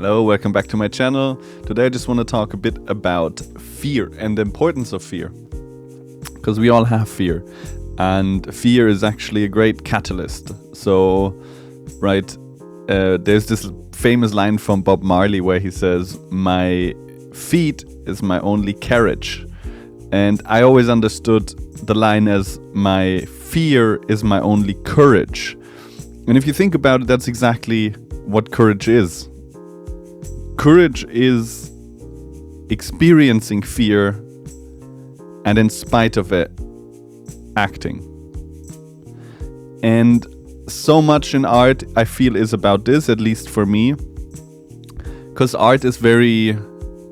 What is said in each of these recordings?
Hello, welcome back to my channel. Today I just want to talk a bit about fear and the importance of fear. Because we all have fear, and fear is actually a great catalyst. So, there's this famous line from Bob Marley where he says, "My feet is my only carriage." And I always understood the line as, "My fear is my only courage." And if you think about it, that's exactly what courage is. Courage is experiencing fear and in spite of it, acting. And so much in art, I feel, is about this, at least for me. Because art is very,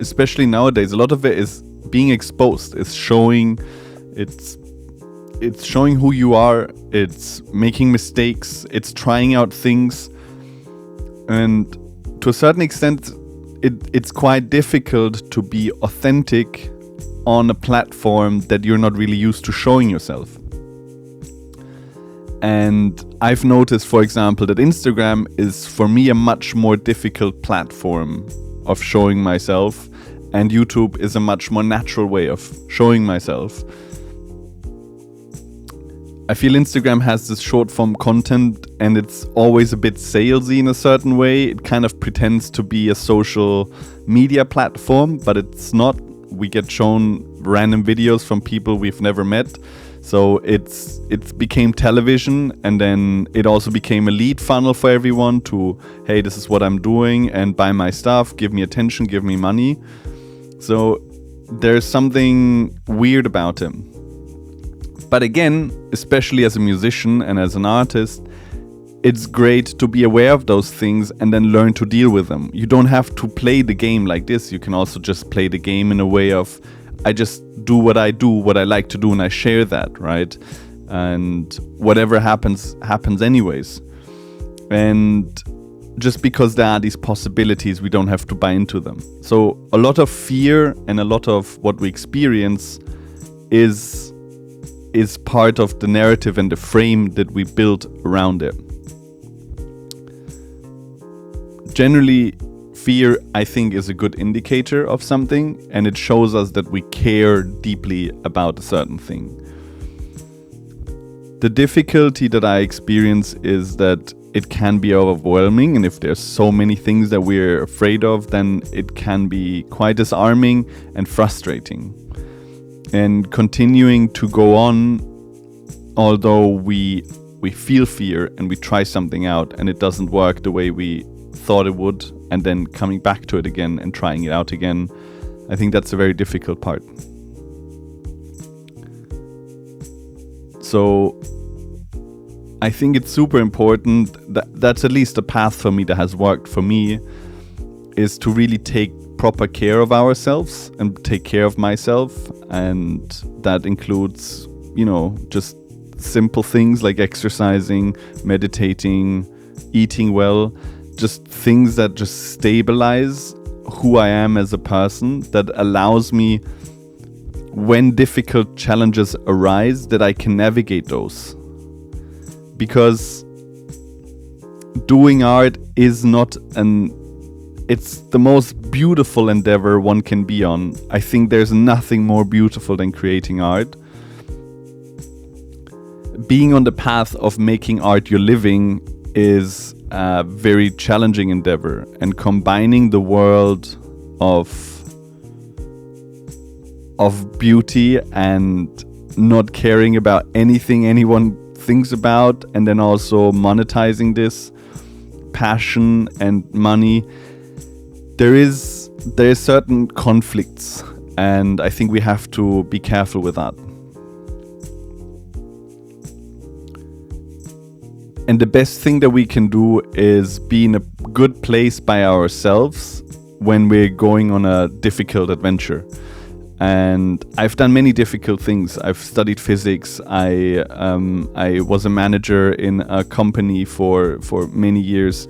especially nowadays, a lot of it is being exposed. It's showing who you are. It's making mistakes. It's trying out things. And to a certain extent, it's quite difficult to be authentic on a platform that you're not really used to showing yourself. And I've noticed, for example, that Instagram is for me a much more difficult platform of showing myself, and YouTube is a much more natural way of showing myself. I feel Instagram has this short form content and it's always a bit salesy in a certain way. It kind of pretends to be a social media platform, but it's not. We get shown random videos from people we've never met. So it became television, and then it also became a lead funnel for everyone to, hey, this is what I'm doing and buy my stuff, give me attention, give me money. So there's something weird about him. But again, especially as a musician and as an artist, it's great to be aware of those things and then learn to deal with them. You don't have to play the game like this. You can also just play the game in a way of, I just do, what I like to do, and I share that, right? And whatever happens anyways. And just because there are these possibilities, we don't have to buy into them. So a lot of fear and a lot of what we experience is part of the narrative and the frame that we build around it. Generally, fear, I think, is a good indicator of something, and it shows us that we care deeply about a certain thing. The difficulty that I experience is that it can be overwhelming, and if there's so many things that we're afraid of, then it can be quite disarming and frustrating. And continuing to go on, although we feel fear and we try something out and it doesn't work the way we thought it would, and then coming back to it again and trying it out again, I think that's a very difficult part. So I think it's super important, that's at least a path for me that has worked for me, is to really take proper care of ourselves and take care of myself. And that includes, just simple things like exercising, meditating, eating well, just things that just stabilize who I am as a person, that allows me, when difficult challenges arise, that I can navigate those. Because doing art is not it's the most beautiful endeavor one can be on. I think there's nothing more beautiful than creating art. Being on the path of making art your living is a very challenging endeavor, and combining the world of beauty and not caring about anything anyone thinks about, and then also monetizing this passion and money, there's certain conflicts, and I think we have to be careful with that. And the best thing that we can do is be in a good place by ourselves when we're going on a difficult adventure. And I've done many difficult things. I've studied physics. I was a manager in a company for many years.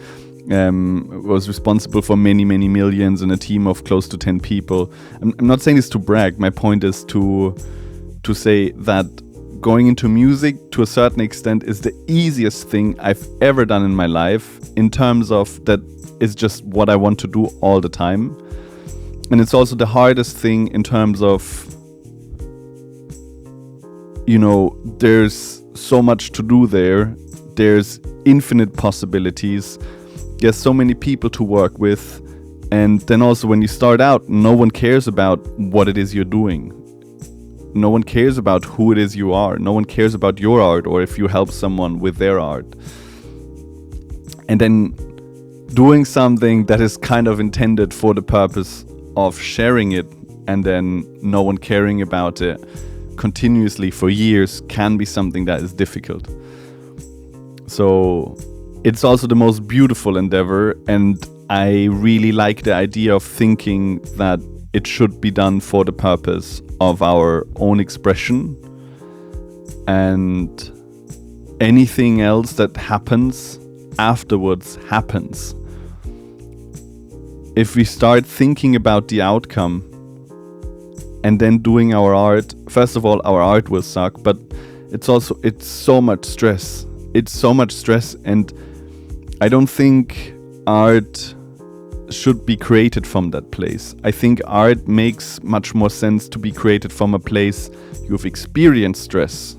Was responsible for many millions and a team of close to 10 people. I'm not saying this to brag. My point is to say that going into music to a certain extent is the easiest thing I've ever done in my life, in terms of that is just what I want to do all the time. And it's also the hardest thing in terms of, there's so much to do there. There's infinite possibilities. There's so many people to work with. And then also when you start out, no one cares about what it is you're doing. No one cares about who it is you are. No one cares about your art or if you help someone with their art. And then doing something that is kind of intended for the purpose of sharing it, and then no one caring about it continuously for years, can be something that is difficult. So it's also the most beautiful endeavor, and I really like the idea of thinking that it should be done for the purpose of our own expression, and anything else that happens afterwards happens. If we start thinking about the outcome and then doing our art, first of all, our art will suck, but it's so much stress. It's so much stress, and I don't think art should be created from that place. I think art makes much more sense to be created from a place you've experienced stress,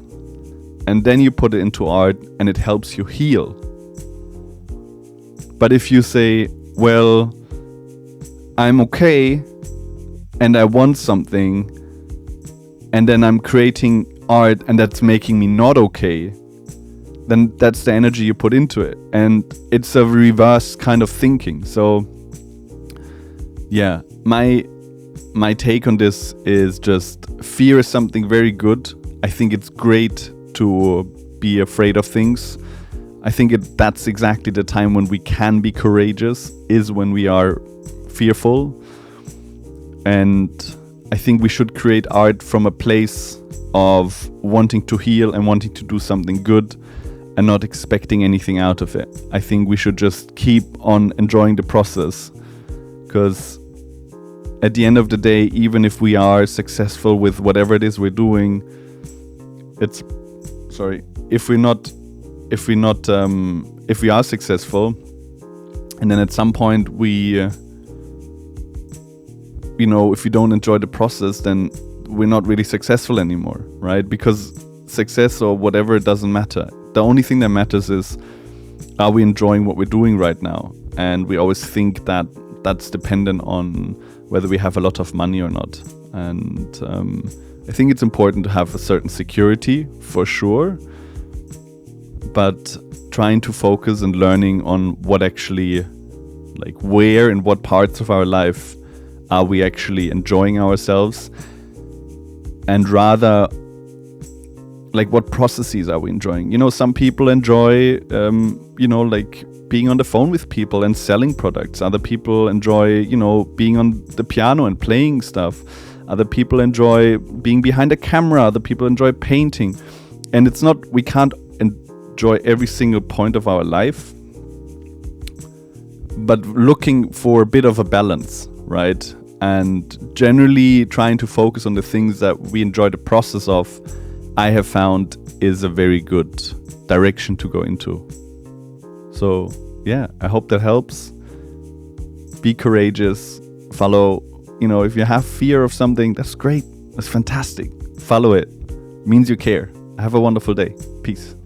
and then you put it into art and it helps you heal. But if you say, well, I'm okay and I want something, and then I'm creating art and that's making me not okay, then that's the energy you put into it. And it's a reverse kind of thinking. So yeah, my take on this is just, fear is something very good. I think it's great to be afraid of things. I think that's exactly the time when we can be courageous, is when we are fearful. And I think we should create art from a place of wanting to heal and wanting to do something good, and not expecting anything out of it. I think we should just keep on enjoying the process, because at the end of the day, even if we are successful with whatever it is we're doing, if we are successful, and then at some point if we don't enjoy the process, then we're not really successful anymore, right? Because success or whatever, it doesn't matter. The only thing that matters is, are we enjoying what we're doing right now? And we always think that that's dependent on whether we have a lot of money or not. And I think it's important to have a certain security, for sure, but trying to focus and learning on what actually, like, where and what parts of our life are we actually enjoying ourselves, and rather, like, what processes are we enjoying? Some people enjoy, like being on the phone with people and selling products. Other people enjoy, being on the piano and playing stuff. Other people enjoy being behind a camera. Other people enjoy painting. And we can't enjoy every single point of our life, but looking for a bit of a balance, right? And generally trying to focus on the things that we enjoy the process of, I have found is a very good direction to go into. So yeah, I hope that helps. Be courageous. Follow, if you have fear of something, that's great. That's fantastic. Follow it. It means you care. Have a wonderful day. Peace.